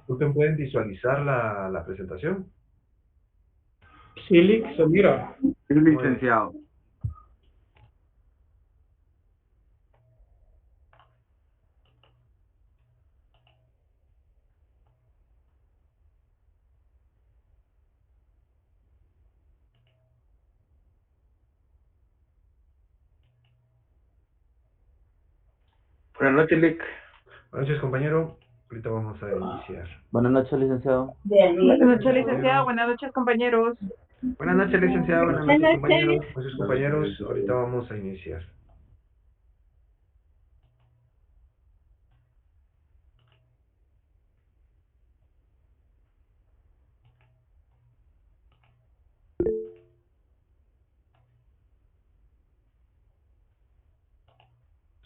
Disculpen, ¿pueden visualizar la presentación? Sí, Lick, se mira. Sí, Muy bien. licenciado. Buenas noches, Lick. Buenas noches, compañero. Ahorita vamos a iniciar. Buenas noches, licenciado. Buenas noches, licenciado. Compañero. Buenas noches, compañeros. Buenas noches, licenciado. Buenas Buenas noches, noches. compañeros. Buenas noches, compañeros. Ahorita vamos a iniciar.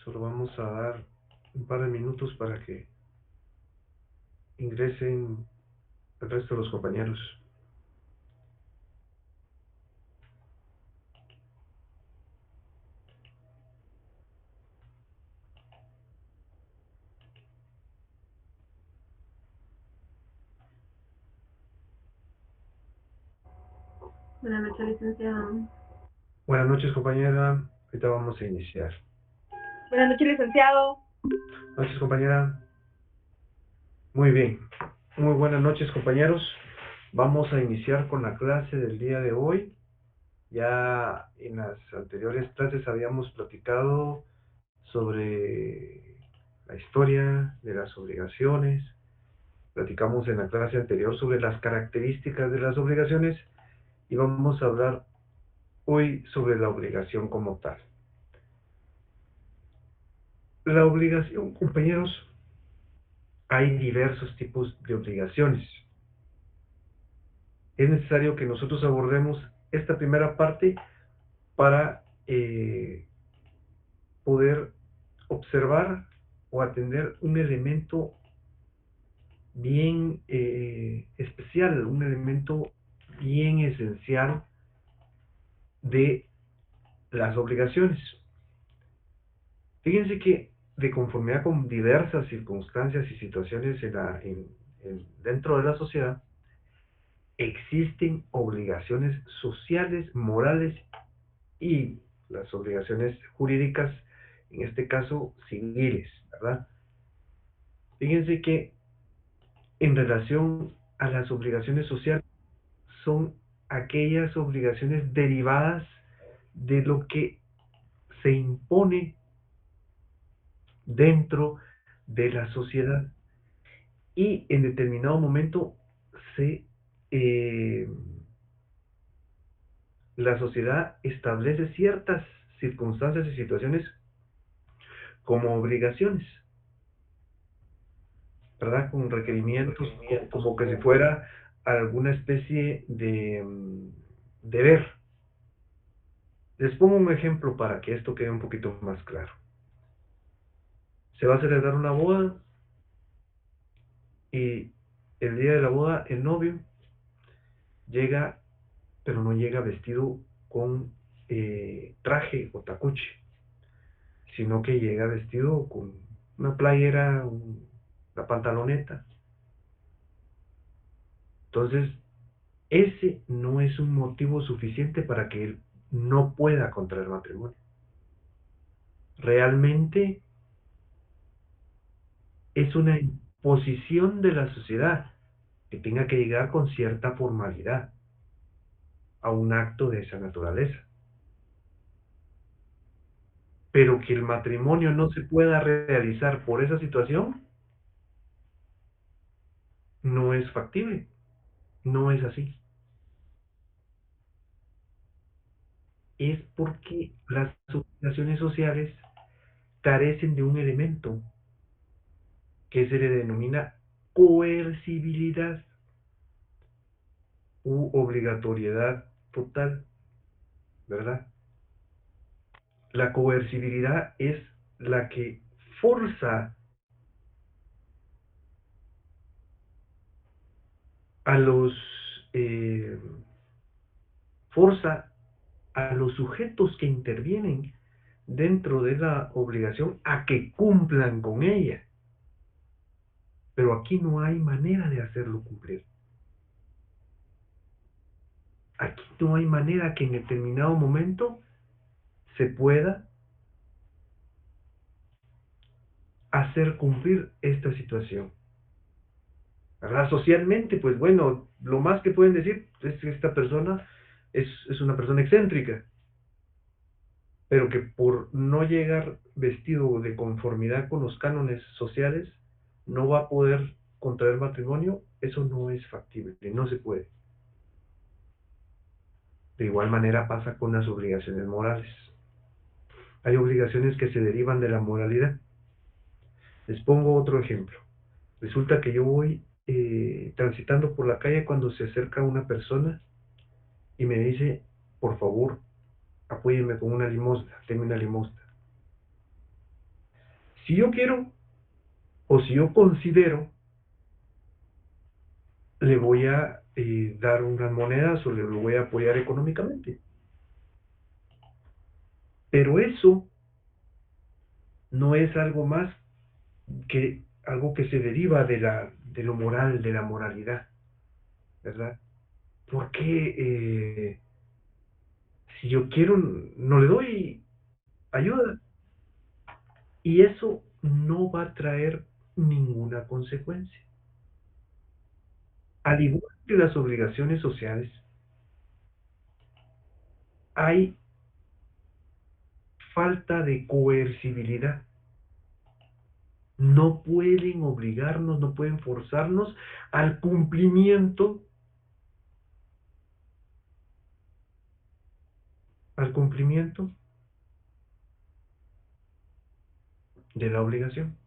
Solo vamos a dar un par de minutos para que ingresen el resto de los compañeros. Buenas noches, licenciado. Buenas noches, compañera. Ahorita vamos a iniciar. Buenas noches, licenciado. Buenas noches, compañera. Muy bien. Muy buenas noches, compañeros. Vamos a iniciar con la clase del día de hoy. Ya en las anteriores clases habíamos platicado sobre la historia de las obligaciones. Platicamos en la clase anterior sobre las características de las obligaciones y vamos a hablar hoy sobre la obligación como tal. La obligación, compañeros, hay diversos tipos de obligaciones. Es necesario que nosotros abordemos esta primera parte para poder observar o atender un elemento bien especial, un elemento bien esencial de las obligaciones. Fíjense que de conformidad con diversas circunstancias y situaciones dentro de la sociedad, existen obligaciones sociales, morales y las obligaciones jurídicas, en este caso civiles, ¿verdad? Fíjense que en relación a las obligaciones sociales son aquellas obligaciones derivadas de lo que se impone dentro de la sociedad y en determinado momento se la sociedad establece ciertas circunstancias y situaciones como obligaciones, ¿verdad? Con requerimientos, como que si fuera alguna especie de deber. Les pongo un ejemplo para que esto quede un poquito más claro. Se va a celebrar una boda y el día de la boda el novio llega, pero no llega vestido con traje o tacuche, sino que llega vestido con una playera, una pantaloneta. Entonces, ese no es un motivo suficiente para que él no pueda contraer matrimonio. Realmente es una imposición de la sociedad que tenga que llegar con cierta formalidad a un acto de esa naturaleza. Pero que el matrimonio no se pueda realizar por esa situación, no es factible, no es así. Es porque las obligaciones sociales carecen de un elemento que se le denomina coercibilidad u obligatoriedad total, ¿verdad? La coercibilidad es la que forza a los eh, forza a los sujetos que intervienen dentro de la obligación a que cumplan con ella. pero aquí no hay manera de hacerlo cumplir. Aquí no hay manera que en determinado momento se pueda hacer cumplir esta situación, ¿verdad? Socialmente, pues bueno, lo más que pueden decir es que esta persona es una persona excéntrica, pero que por no llegar vestido de conformidad con los cánones sociales, no va a poder contraer matrimonio. Eso no es factible, no se puede. De igual manera pasa con las obligaciones morales. Hay obligaciones que se derivan de la moralidad. Les pongo otro ejemplo. Resulta que yo voy transitando por la calle cuando se acerca una persona y me dice, por favor, apóyeme con una limosna, denme una limosna. Si yo quiero o si yo considero, le voy a dar unas monedas o le voy a apoyar económicamente. Pero eso no es algo más que algo que se deriva de lo moral, de la moralidad, ¿verdad? Porque si yo quiero, no le doy ayuda y eso no va a traer ninguna consecuencia. Al igual que las obligaciones sociales, hay falta de coercibilidad. No pueden obligarnos, no pueden forzarnos al cumplimiento de la obligación.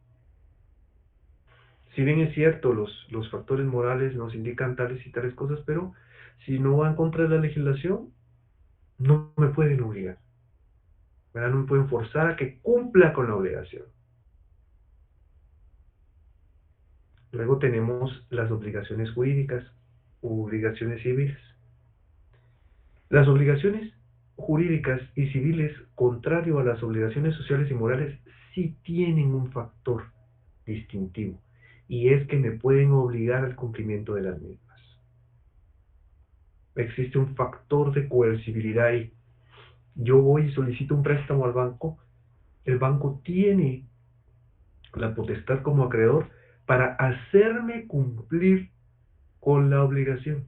Si bien es cierto, los factores morales nos indican tales y tales cosas, pero si no van contra la legislación, no me pueden obligar, ¿verdad? No me pueden forzar a que cumpla con la obligación. Luego tenemos las obligaciones jurídicas u obligaciones civiles. Las obligaciones jurídicas y civiles, contrario a las obligaciones sociales y morales, sí tienen un factor distintivo, y es que me pueden obligar al cumplimiento de las mismas. Existe un factor de coercibilidad ahí. Yo voy y solicito un préstamo al banco, el banco tiene la potestad como acreedor para hacerme cumplir con la obligación.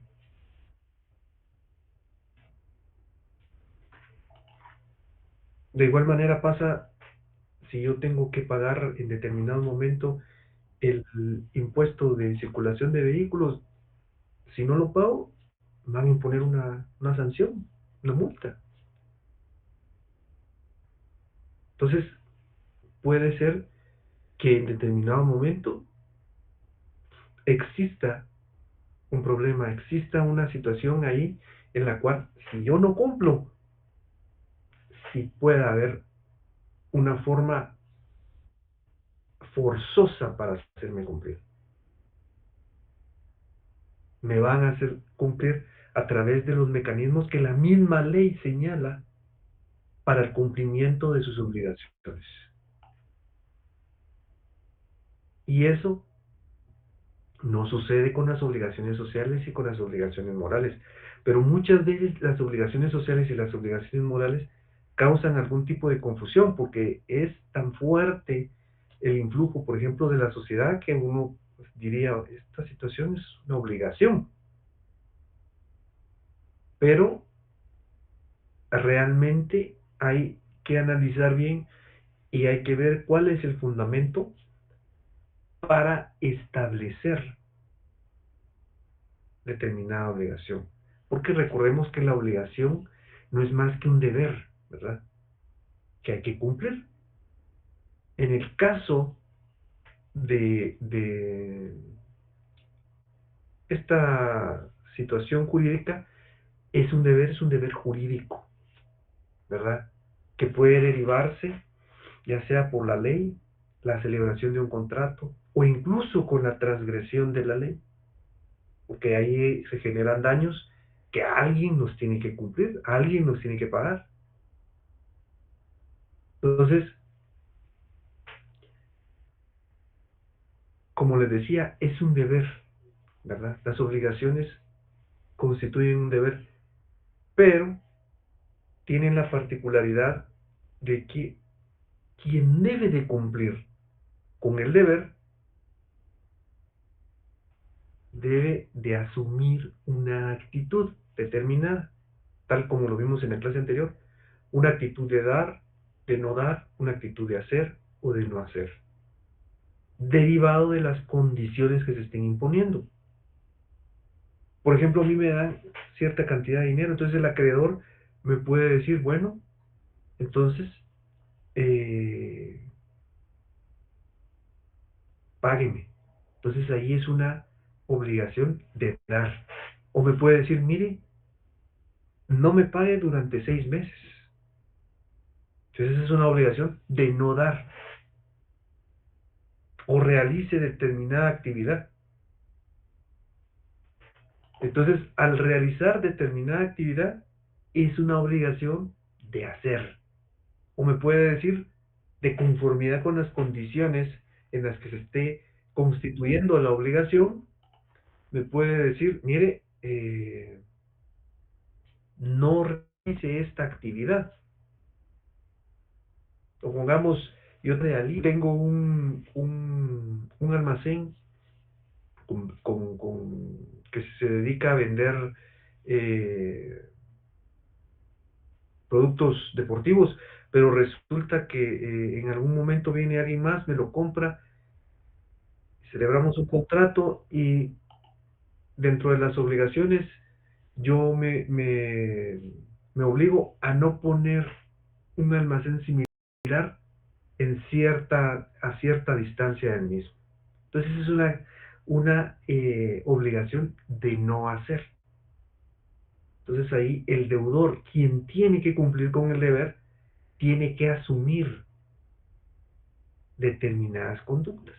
De igual manera pasa si yo tengo que pagar en determinado momento el impuesto de circulación de vehículos. Si no lo pago, van a imponer una sanción, una multa. Entonces, puede ser que en determinado momento exista un problema, exista una situación ahí en la cual, si yo no cumplo, sí puede haber una forma forzosa para hacerme cumplir. Me van a hacer cumplir a través de los mecanismos que la misma ley señala para el cumplimiento de sus obligaciones. Y eso no sucede con las obligaciones sociales y con las obligaciones morales. Pero muchas veces las obligaciones sociales y las obligaciones morales causan algún tipo de confusión porque es tan fuerte el influjo, por ejemplo, de la sociedad que uno diría, esta situación es una obligación. Pero realmente hay que analizar bien y hay que ver cuál es el fundamento para establecer determinada obligación. Porque recordemos que la obligación no es más que un deber, ¿verdad? Que hay que cumplir. En el caso de esta situación jurídica, es un deber jurídico, ¿verdad? Que puede derivarse ya sea por la ley, la celebración de un contrato o incluso con la transgresión de la ley, porque ahí se generan daños que alguien nos tiene que cumplir, alguien nos tiene que pagar. Entonces, como les decía, es un deber, ¿verdad? Las obligaciones constituyen un deber, pero tienen la particularidad de que quien debe de cumplir con el deber debe de asumir una actitud determinada, tal como lo vimos en la clase anterior, una actitud de dar, de no dar, una actitud de hacer o de no hacer, derivado de las condiciones que se estén imponiendo. Por ejemplo, a mí me dan cierta cantidad de dinero, entonces el acreedor me puede decir, bueno, entonces, págueme. Entonces ahí es una obligación de dar. O me puede decir, mire, no me pague durante 6 meses. Entonces es una obligación de no dar. O realice determinada actividad. Entonces, al realizar determinada actividad, es una obligación de hacer. O me puede decir, de conformidad con las condiciones en las que se esté constituyendo la obligación, me puede decir, mire, no realice esta actividad. O pongamos, yo tengo un almacén que se dedica a vender productos deportivos, pero resulta que en algún momento viene alguien más, me lo compra, celebramos un contrato y dentro de las obligaciones yo me obligo a no poner un almacén similar a cierta distancia del mismo. Entonces es una obligación de no hacer. Entonces ahí el deudor, quien tiene que cumplir con el deber, tiene que asumir determinadas conductas,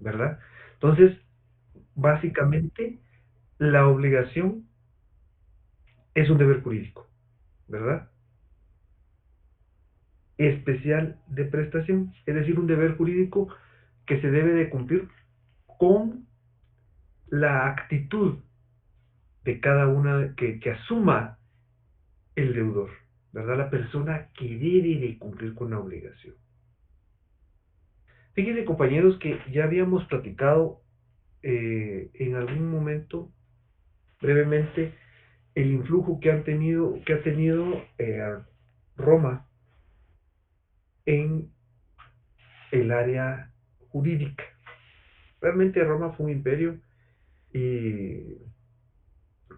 ¿verdad? Entonces, básicamente, la obligación es un deber jurídico, ¿verdad? Especial de prestación, es decir, un deber jurídico que se debe de cumplir con la actitud de cada una que asuma el deudor, ¿verdad? La persona que debe de cumplir con la obligación. Fíjense, compañeros, que ya habíamos platicado en algún momento, brevemente, el influjo que ha tenido Roma en el área jurídica. Realmente Roma fue un imperio y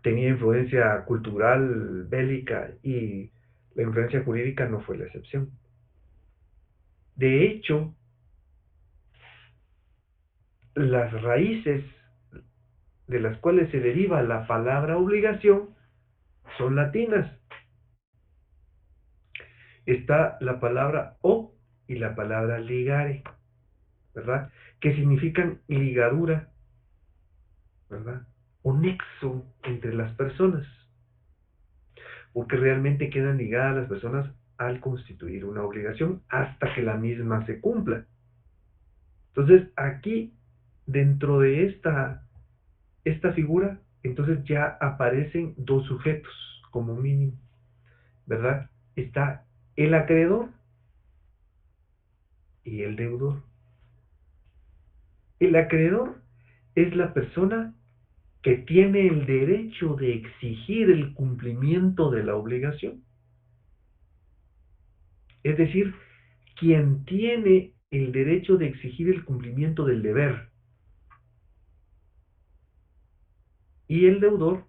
tenía influencia cultural, bélica, y la influencia jurídica no fue la excepción. De hecho, las raíces de las cuales se deriva la palabra obligación son latinas. Está la palabra o y la palabra ligare, ¿verdad? Que significan ligadura, ¿verdad? O nexo entre las personas, porque realmente quedan ligadas las personas al constituir una obligación hasta que la misma se cumpla. Entonces, aquí, dentro de esta figura, entonces ya aparecen dos sujetos, como mínimo, ¿verdad? Está el acreedor y el deudor. El acreedor es la persona que tiene el derecho de exigir el cumplimiento de la obligación. Es decir, quien tiene el derecho de exigir el cumplimiento del deber. Y el deudor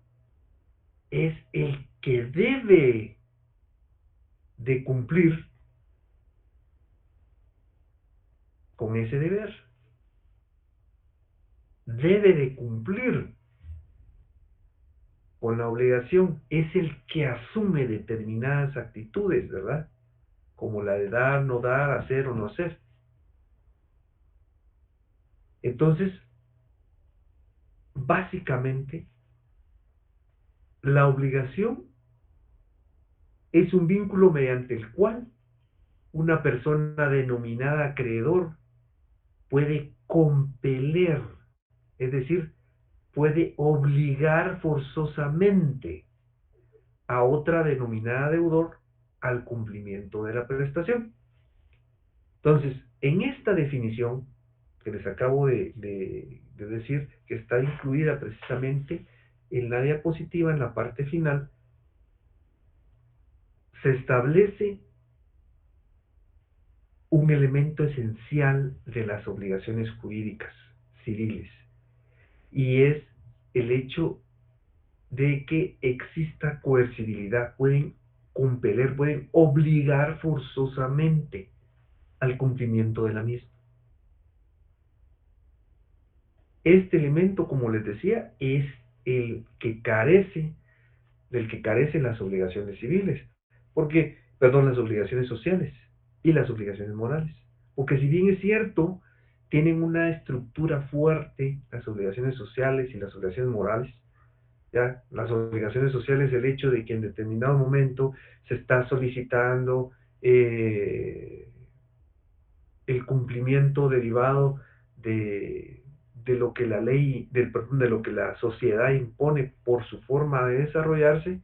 es el que debe de cumplir con ese deber. Debe de cumplir con la obligación. Es el que asume determinadas actitudes, ¿verdad? Como la de dar, no dar, hacer o no hacer. Entonces, básicamente, la obligación es un vínculo mediante el cual una persona denominada acreedor puede compeler, es decir, puede obligar forzosamente a otra denominada deudor al cumplimiento de la prestación. Entonces, en esta definición que les acabo de decir, que está incluida precisamente en la diapositiva, en la parte final, se establece un elemento esencial de las obligaciones jurídicas civiles, y es el hecho de que exista coercibilidad, pueden compeler, pueden obligar forzosamente al cumplimiento de la misma. Este elemento, como les decía, es el que carece, del que carecen las obligaciones civiles, las obligaciones sociales y las obligaciones morales. Porque si bien es cierto, tienen una estructura fuerte, las obligaciones sociales y las obligaciones morales. ¿Ya? Las obligaciones sociales, el hecho de que en determinado momento se está solicitando el cumplimiento derivado de, de lo que la ley, de lo que la sociedad impone por su forma de desarrollarse,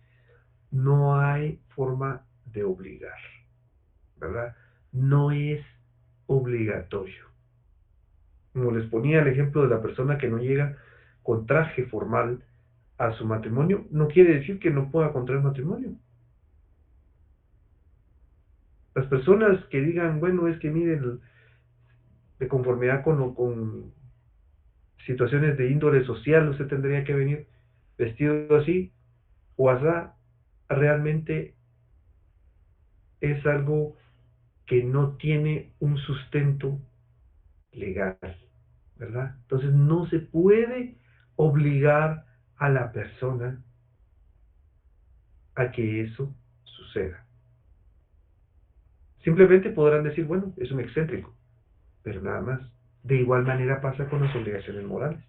no hay forma de obligar, ¿verdad? No es obligatorio. Como les ponía el ejemplo de la persona que no llega con traje formal a su matrimonio, no quiere decir que no pueda contraer matrimonio. Las personas que digan, bueno, es que miren, de conformidad con situaciones de índole social, usted tendría que venir vestido así o asá, realmente es algo que no tiene un sustento legal, ¿verdad? Entonces no se puede obligar a la persona a que eso suceda. Simplemente podrán decir, bueno, es un excéntrico, pero nada más. De igual manera pasa con las obligaciones morales.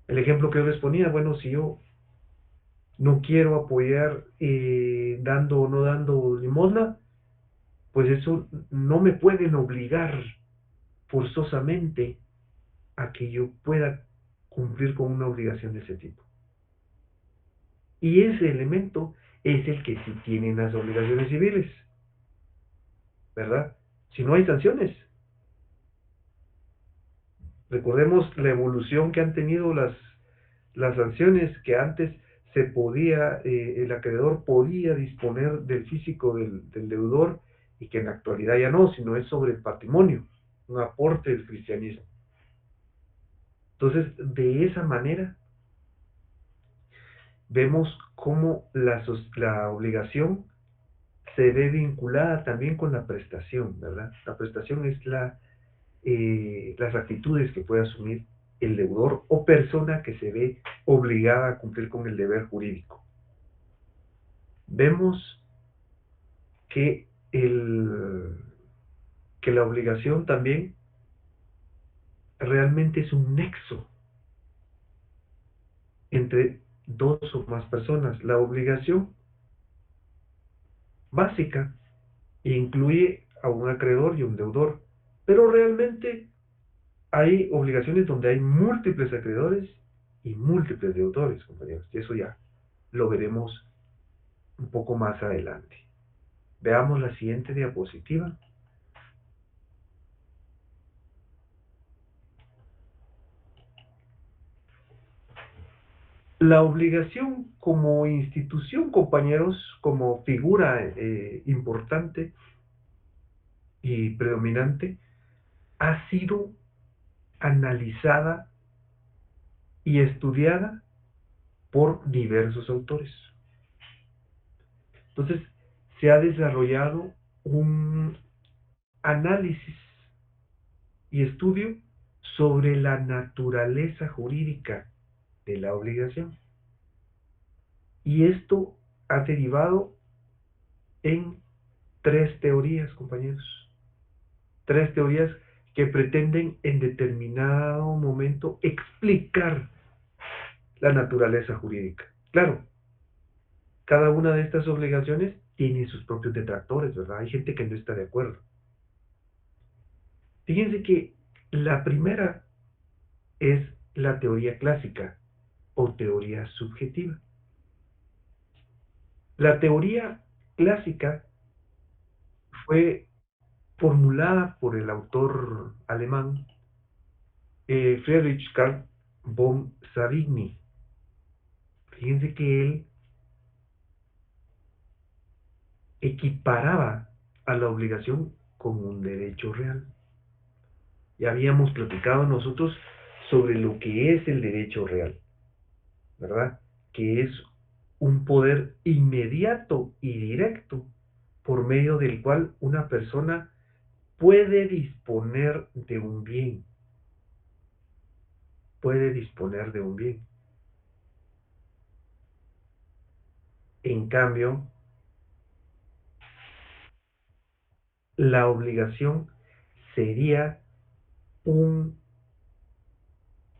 El ejemplo que yo les ponía, bueno, si yo no quiero apoyar dando o no dando limosna, pues eso no me pueden obligar forzosamente a que yo pueda cumplir con una obligación de ese tipo. Y ese elemento es el que sí tienen las obligaciones civiles, ¿verdad? Si no hay sanciones. Recordemos la evolución que han tenido las sanciones, que antes se podía, el acreedor podía disponer del físico del deudor, y que en la actualidad ya no, sino es sobre el patrimonio, un aporte del cristianismo. Entonces, de esa manera, vemos cómo la obligación se ve vinculada también con la prestación, ¿verdad? La prestación es las actitudes que puede asumir el deudor o persona que se ve obligada a cumplir con el deber jurídico. Vemos que, que la obligación también realmente es un nexo entre dos o más personas. La obligación básica incluye a un acreedor y un deudor, pero realmente hay obligaciones donde hay múltiples acreedores y múltiples deudores, compañeros, y eso ya lo veremos un poco más adelante. Veamos la siguiente diapositiva. La obligación como institución, compañeros, como figura importante y predominante, ha sido analizada y estudiada por diversos autores. Entonces, se ha desarrollado un análisis y estudio sobre la naturaleza jurídica de la obligación. Y esto ha derivado en tres teorías, compañeros. Tres teorías que pretenden en determinado momento explicar la naturaleza jurídica. Claro, cada una de estas obligaciones tiene sus propios detractores, ¿verdad? Hay gente que no está de acuerdo. Fíjense que la primera es la teoría clásica o teoría subjetiva. La teoría clásica fue formulada por el autor alemán Friedrich Karl von Savigny. Fíjense que él equiparaba a la obligación con un derecho real. Ya habíamos platicado nosotros sobre lo que es el derecho real, ¿verdad? Que es un poder inmediato y directo por medio del cual una persona puede disponer de un bien, puede disponer de un bien. En cambio, la obligación sería un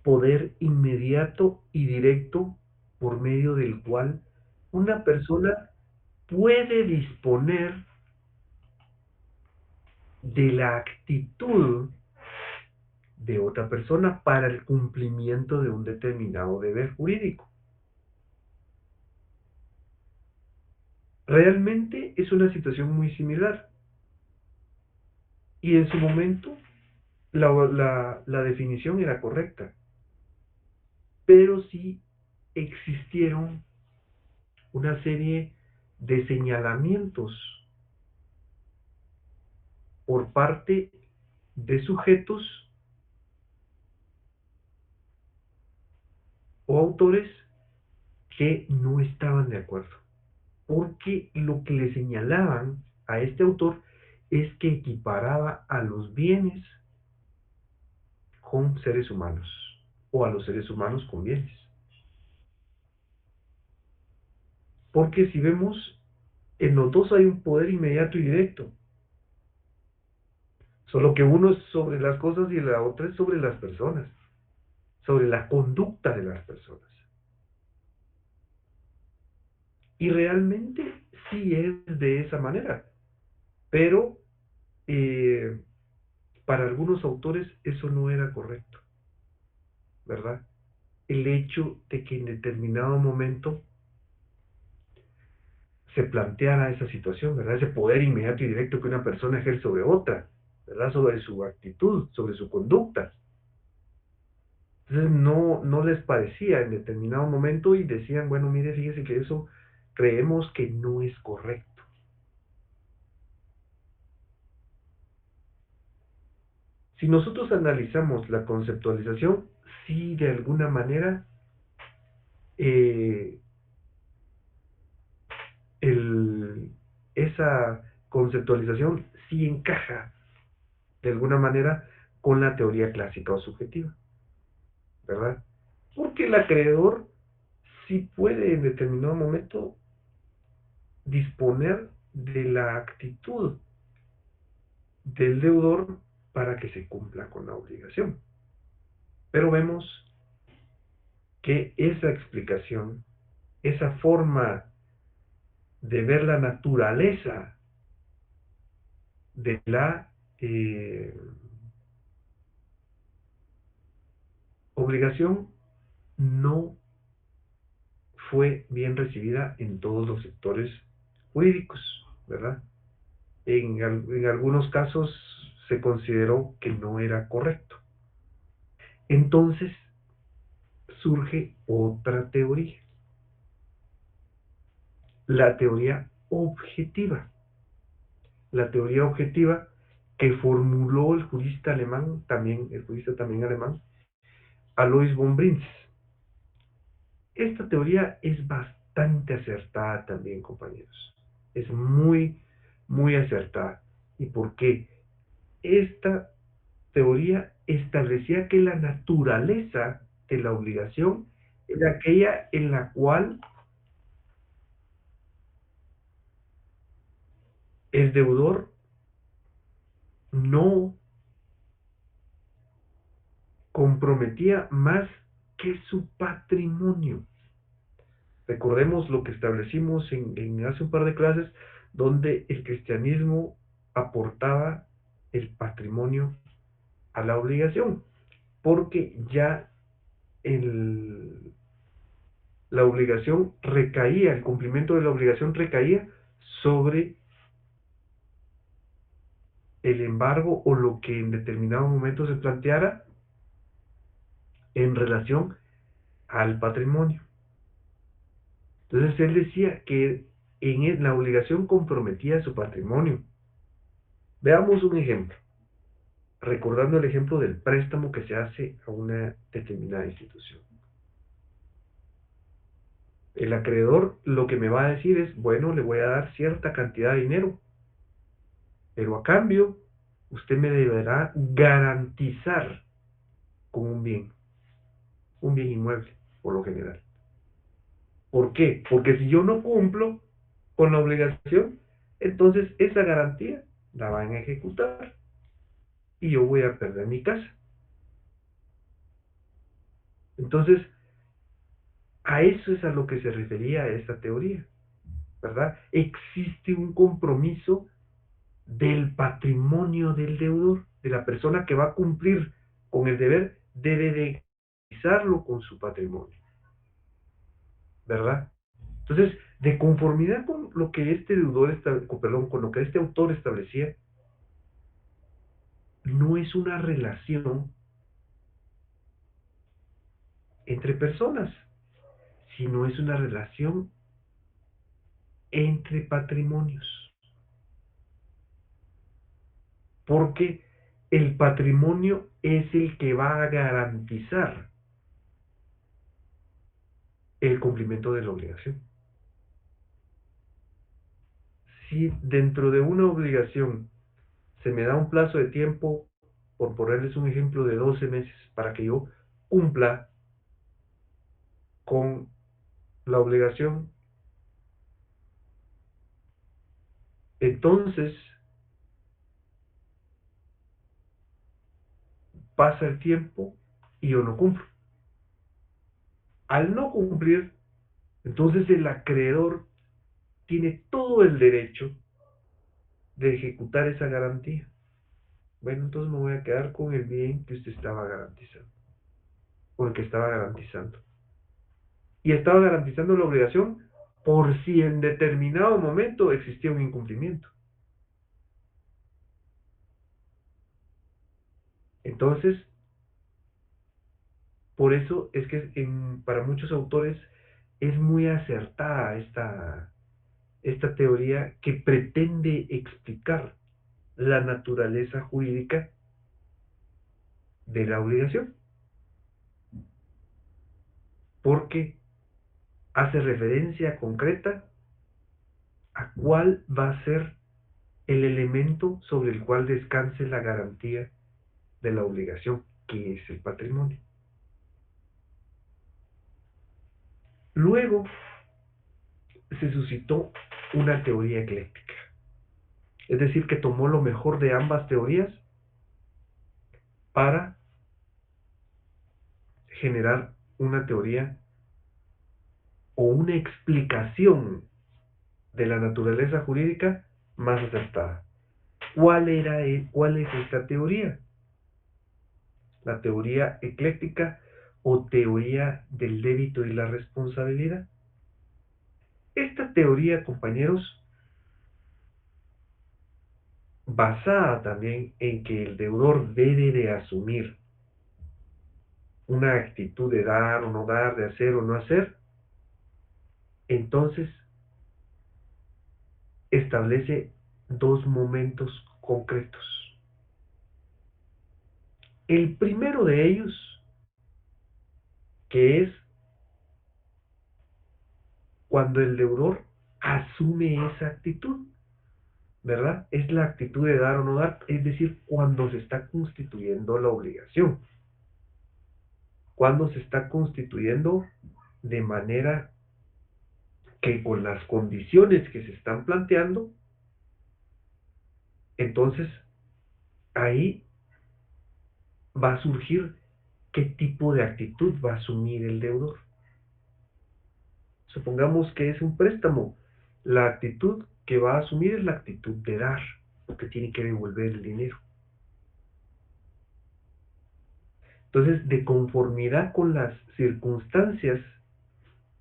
poder inmediato y directo por medio del cual una persona puede disponer de la actitud de otra persona para el cumplimiento de un determinado deber jurídico. Realmente es una situación muy similar y en su momento la definición era correcta, pero sí existieron una serie de señalamientos por parte de sujetos o autores que no estaban de acuerdo, porque lo que le señalaban a este autor es que equiparaba a los bienes con seres humanos o a los seres humanos con bienes. Porque si vemos, en los dos hay un poder inmediato y directo, solo que uno es sobre las cosas y la otra es sobre las personas, sobre la conducta de las personas. Y realmente sí es de esa manera, pero eh, para algunos autores eso no era correcto, ¿verdad? El hecho de que en determinado momento se planteara esa situación, ¿verdad? Ese poder inmediato y directo que una persona ejerce sobre otra, ¿verdad? Sobre su actitud, sobre su conducta. Entonces no les parecía en determinado momento y decían, bueno, mire, fíjese que eso creemos que no es correcto. Si nosotros analizamos la conceptualización, sí de alguna manera eh, esa conceptualización sí encaja de alguna manera con la teoría clásica o subjetiva, ¿verdad? Porque el acreedor sí puede en determinado momento disponer de la actitud del deudor para que se cumpla con la obligación. Pero vemos que esa explicación, esa forma de ver la naturaleza de la obligación no fue bien recibida en todos los sectores jurídicos, ¿verdad? En algunos casos se consideró que no era correcto. Entonces surge otra teoría, la teoría objetiva. La teoría objetiva que formuló el jurista alemán, también, el jurista también alemán, Alois von Brins. Esta teoría es bastante acertada también, compañeros. Es muy, muy acertada. ¿Y por qué? Esta teoría establecía que la naturaleza de la obligación era aquella en la cual el deudor no comprometía más que su patrimonio. Recordemos lo que establecimos en hace un par de clases, donde el cristianismo aportaba el patrimonio a la obligación, porque ya la obligación recaía, el cumplimiento de la obligación recaía sobre el embargo o lo que en determinado momento se planteara en relación al patrimonio. Entonces él decía que la obligación comprometía su patrimonio. Veamos un ejemplo, recordando el ejemplo del préstamo que se hace a una determinada institución. El acreedor lo que me va a decir es, bueno, le voy a dar cierta cantidad de dinero, pero a cambio usted me deberá garantizar con un bien inmueble, por lo general. ¿Por qué? Porque si yo no cumplo con la obligación, entonces esa garantía la van a ejecutar y yo voy a perder mi casa. Entonces, a eso es a lo que se refería esta teoría, ¿verdad? Existe un compromiso del patrimonio del deudor, de la persona que va a cumplir con el deber, debe de garantizarlo con su patrimonio, ¿verdad? Entonces, de conformidad con lo que este deudor, perdón, con lo que este autor establecía, no es una relación entre personas, sino es una relación entre patrimonios. Porque el patrimonio es el que va a garantizar el cumplimiento de la obligación. Si dentro de una obligación se me da un plazo de tiempo, por ponerles un ejemplo, de 12 meses para que yo cumpla con la obligación, entonces pasa el tiempo y yo no cumplo. Al no cumplir, entonces el acreedor tiene todo el derecho de ejecutar esa garantía. Bueno, entonces me voy a quedar con el bien que usted estaba garantizando, con el que estaba garantizando. Y estaba garantizando la obligación por si en determinado momento existía un incumplimiento. Entonces, por eso es que para muchos autores es muy acertada esta teoría que pretende explicar la naturaleza jurídica de la obligación, porque hace referencia concreta a cuál va a ser el elemento sobre el cual descanse la garantía de la obligación, que es el patrimonio. Luego se suscitó una teoría ecléctica, es decir, que tomó lo mejor de ambas teorías para generar una teoría o una explicación de la naturaleza jurídica más acertada. ¿Cuál es esta teoría? La teoría ecléctica o teoría del débito y la responsabilidad. Esta teoría, compañeros, basada también en que el deudor debe de asumir una actitud de dar o no dar, de hacer o no hacer, entonces establece dos momentos concretos. El primero de ellos, que es cuando el deudor asume esa actitud, ¿verdad? Es la actitud de dar o no dar, es decir, cuando se está constituyendo la obligación, cuando se está constituyendo de manera que con las condiciones que se están planteando, entonces ahí va a surgir qué tipo de actitud va a asumir el deudor. Supongamos que es un préstamo. La actitud que va a asumir es la actitud de dar, porque tiene que devolver el dinero. Entonces, de conformidad con las circunstancias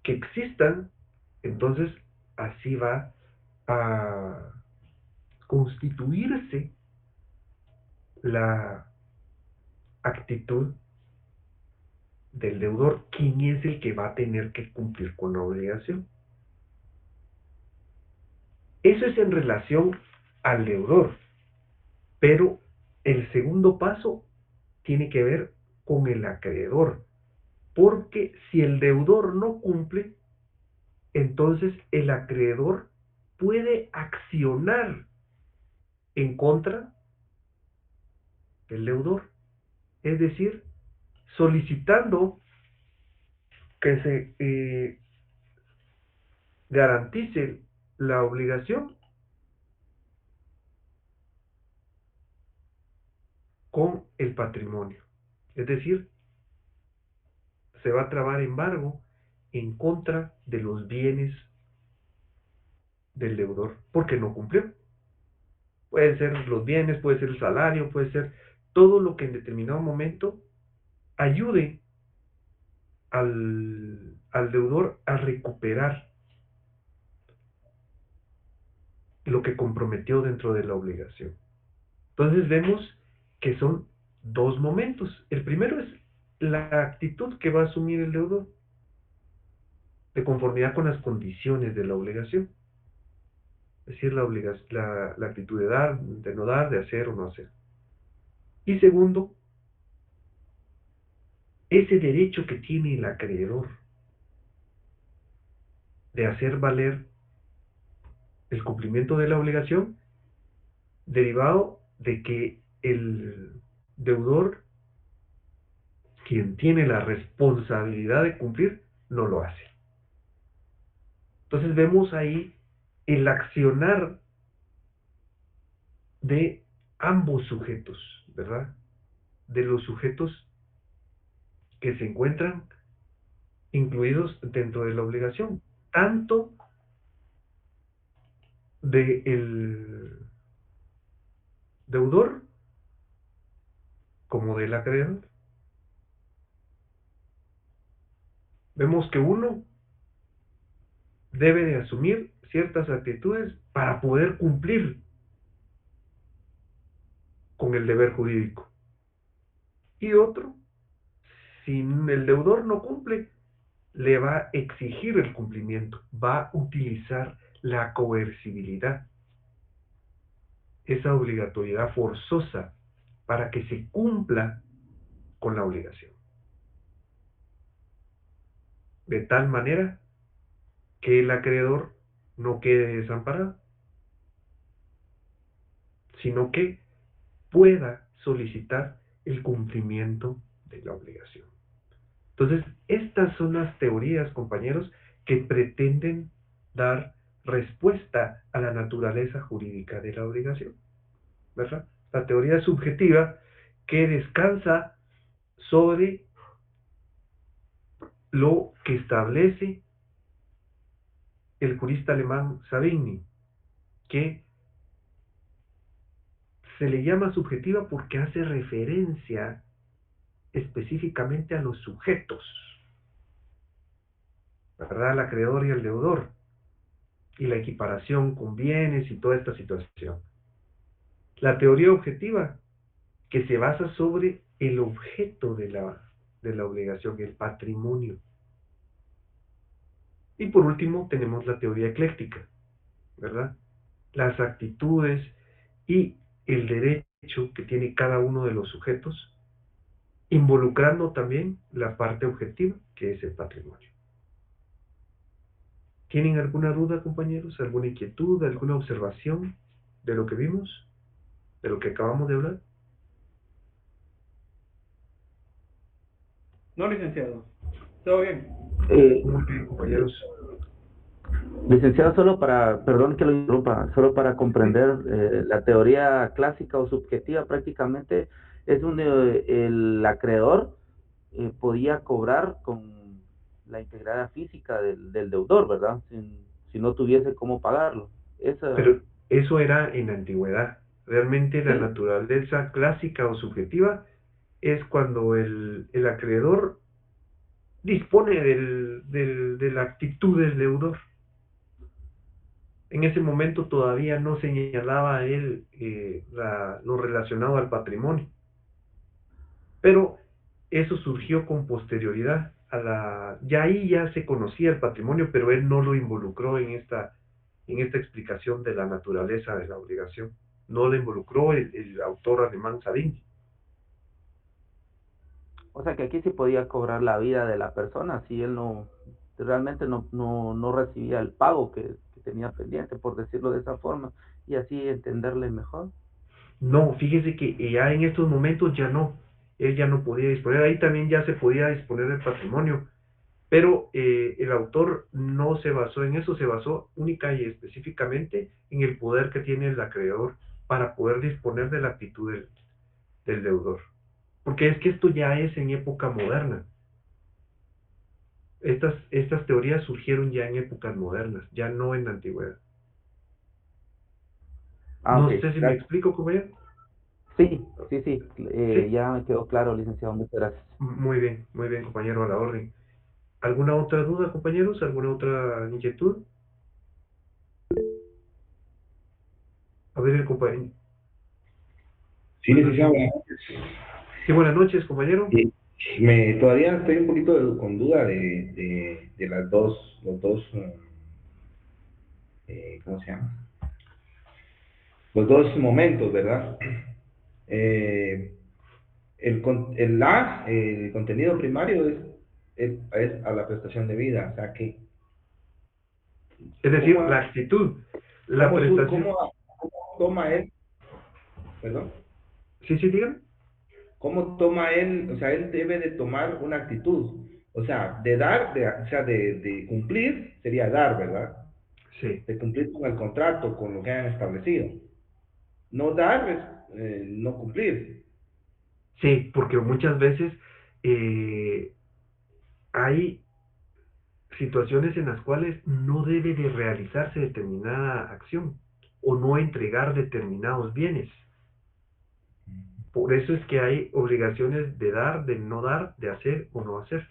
que existan, entonces así va a constituirse la actitud del deudor, quién es el que va a tener que cumplir con la obligación. Eso es en relación al deudor, pero el segundo paso tiene que ver con el acreedor, porque si el deudor no cumple, entonces el acreedor puede accionar en contra del deudor, es decir, solicitando que se garantice la obligación con el patrimonio. Es decir, se va a trabar embargo en contra de los bienes del deudor porque no cumplió. Pueden ser los bienes, puede ser el salario, puede ser todo lo que en determinado momento ayude al deudor a recuperar lo que comprometió dentro de la obligación. Entonces vemos que son dos momentos. El primero es la actitud que va a asumir el deudor de conformidad con las condiciones de la obligación. Es decir, la actitud de dar, de no dar, de hacer o no hacer. Y segundo, ese derecho que tiene el acreedor de hacer valer el cumplimiento de la obligación derivado de que el deudor, quien tiene la responsabilidad de cumplir, no lo hace. Entonces vemos ahí el accionar de ambos sujetos, ¿verdad? De los sujetos que se encuentran incluidos dentro de la obligación, tanto del deudor como del acreedor. Vemos que uno debe de asumir ciertas actitudes para poder cumplir con el deber jurídico. Y otro, si el deudor no cumple, le va a exigir el cumplimiento, va a utilizar la coercibilidad, esa obligatoriedad forzosa para que se cumpla con la obligación. De tal manera que el acreedor no quede desamparado, sino que pueda solicitar el cumplimiento de la obligación. Entonces, estas son las teorías, compañeros, que pretenden dar respuesta a la naturaleza jurídica de la obligación, ¿verdad? La teoría subjetiva que descansa sobre lo que establece el jurista alemán Savigny, que se le llama subjetiva porque hace referencia específicamente a los sujetos, ¿verdad? Al acreedor y al deudor, y la equiparación con bienes y toda esta situación. La teoría objetiva, que se basa sobre el objeto de la obligación, el patrimonio. Y por último tenemos la teoría ecléctica, ¿verdad? Las actitudes y el derecho que tiene cada uno de los sujetos, involucrando también la parte objetiva, que es el patrimonio. ¿Tienen alguna duda, compañeros? ¿Alguna inquietud? ¿Alguna observación de lo que vimos? ¿De lo que acabamos de hablar? No, licenciado. ¿Todo bien? Muy bien, compañeros. Licenciado, solo para, perdón que lo interrumpa, solo para comprender la teoría clásica o subjetiva prácticamente es donde el acreedor podía cobrar con la integridad física del deudor, ¿verdad? Si no tuviese cómo pagarlo. Esa, Pero eso era en la antigüedad. Realmente la sí, naturaleza clásica o subjetiva es cuando el acreedor dispone de la actitud del deudor. En ese momento todavía no señalaba él lo relacionado al patrimonio, pero eso surgió con posterioridad. Ya ahí ya se conocía el patrimonio, pero él no lo involucró en esta explicación de la naturaleza de la obligación. No lo involucró el autor alemán Savigny. O sea que aquí sí podía cobrar la vida de la persona si él realmente no recibía el pago que tenía pendiente, por decirlo de esa forma, y así entenderle mejor. No, fíjese que ya en estos momentos ya no, él ya no podía disponer, ahí también ya se podía disponer del patrimonio, pero el autor no se basó en eso, se basó única y específicamente en el poder que tiene el acreedor para poder disponer de la actitud del deudor. Porque es que esto ya es en época moderna. Estas teorías surgieron ya en épocas modernas, ya no en la antigüedad. Ah, No ok. sé si me explico, compañero. Sí, Sí, ya me quedó claro, licenciado, muchas gracias. muy bien, compañero, a la orden. ¿Alguna otra duda, compañeros? ¿Alguna otra inquietud? A ver, el compañero. Sí, licenciado, buenas noches. Sí, buenas noches, compañero. Todavía estoy un poquito con duda de los dos, ¿cómo se llama? Los dos momentos, ¿verdad? Eh, el contenido primario es a la prestación de vida, o sea que, Es decir, ¿cómo, la actitud, la prestación. cómo toma él, perdón? Sí, sí, dígame. ¿Cómo toma él? O sea, él debe de tomar una actitud. O sea, de dar, o sea, de cumplir sería dar, ¿verdad? Sí, De cumplir con el contrato, con lo que hayan establecido. No dar es no cumplir. sí, porque muchas veces eh, hay situaciones en las cuales no debe de realizarse determinada acción o no entregar determinados bienes. Por eso es que hay obligaciones de dar, de no dar, de hacer o no hacer.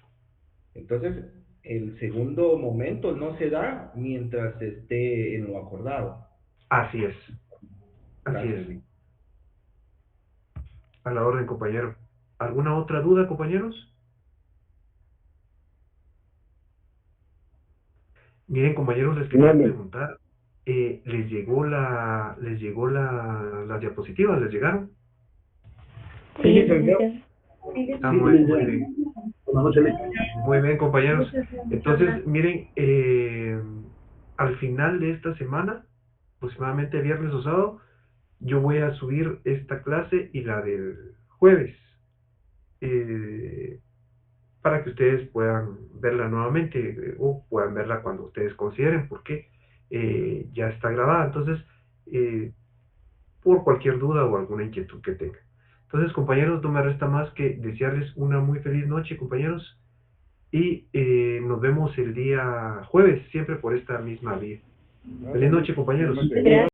Entonces, el segundo momento no se da mientras esté en lo acordado. Así es, así es. Gracias, Vic. A la orden, compañero. ¿Alguna otra duda, compañeros? Miren, compañeros, les quería preguntar, les llegó las diapositivas? ¿Les llegaron? Sí, licenciado. Ah, Sí, muy licenciado. bien. Buenas noches, licenciado. Muy bien, compañeros. Entonces, miren, al final de esta semana, aproximadamente viernes o sábado, yo voy a subir esta clase y la del jueves, eh, para que ustedes puedan verla nuevamente o puedan verla cuando ustedes consideren, porque ya está grabada. Entonces, eh, por cualquier duda o alguna inquietud que tengan. Entonces, compañeros, no me resta más que desearles una muy feliz noche, compañeros, y nos vemos el día jueves, siempre por esta misma vía. Feliz noche, compañeros. Gracias.